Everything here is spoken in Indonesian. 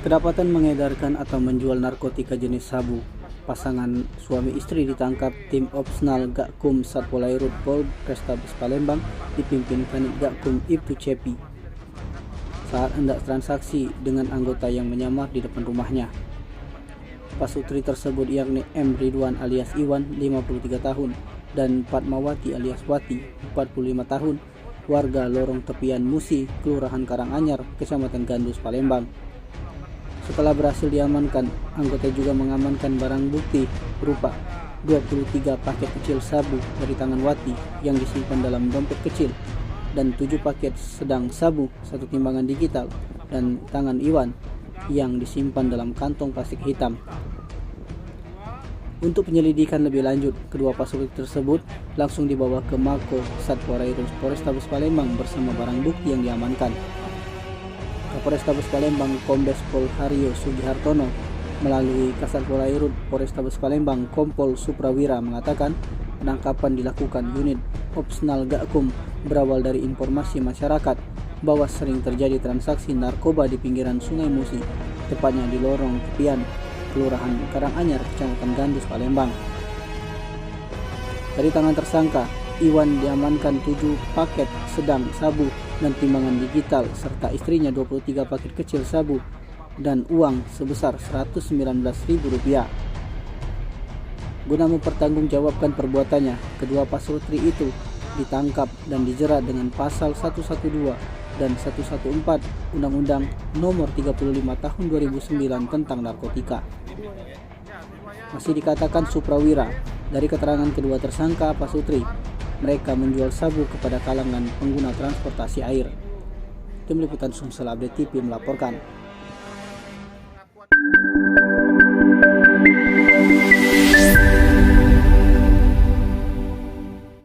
Kedapatan mengedarkan atau menjual narkotika jenis sabu. Pasangan suami istri ditangkap tim Opsnal Gakum Satpolairut Polrestabes Palembang dipimpin Kanit Gakum Ibtu Cepi saat hendak transaksi dengan anggota yang menyamar di depan rumahnya. Pasutri tersebut yakni M. Ridwan alias Iwan 53 tahun dan Fatmawati alias Wati 45 tahun, warga Lorong Tepian Musi, Kelurahan Karanganyar, Kecamatan Gandus, Palembang. Setelah berhasil diamankan, anggota juga mengamankan barang bukti berupa 23 paket kecil sabu dari tangan Wati yang disimpan dalam dompet kecil dan 7 paket sedang sabu, 1 timbangan digital dan tangan Iwan yang disimpan dalam kantong plastik hitam. Untuk penyelidikan lebih lanjut, kedua pasutri tersebut langsung dibawa ke Mako Satpolairut Polrestabes Palembang bersama barang bukti yang diamankan. Kapolrestabes Palembang Kombes Pol Haryo Sugihartono melalui Kasat Polairut Polrestabes Palembang Kompol Suprawira mengatakan penangkapan dilakukan unit Opsnal Gakum berawal dari informasi masyarakat bahwa sering terjadi transaksi narkoba di pinggiran Sungai Musi, tepatnya di Lorong Tepian, Kelurahan Karanganyar, Kecamatan Gandus, Palembang. Dari tangan tersangka, Iwan diamankan 7 paket sedang sabu dan timbangan digital serta istrinya 23 paket kecil sabu dan uang sebesar Rp119.000. Guna mempertanggungjawabkan perbuatannya, kedua pasutri itu ditangkap dan dijerat dengan pasal 112 dan 114 Undang-Undang Nomor 35 Tahun 2009 tentang narkotika. Masih dikatakan Suprawira, dari keterangan kedua tersangka pasutri, mereka menjual sabu kepada kalangan pengguna transportasi air. Tim Liputan Sumsel Update TV melaporkan.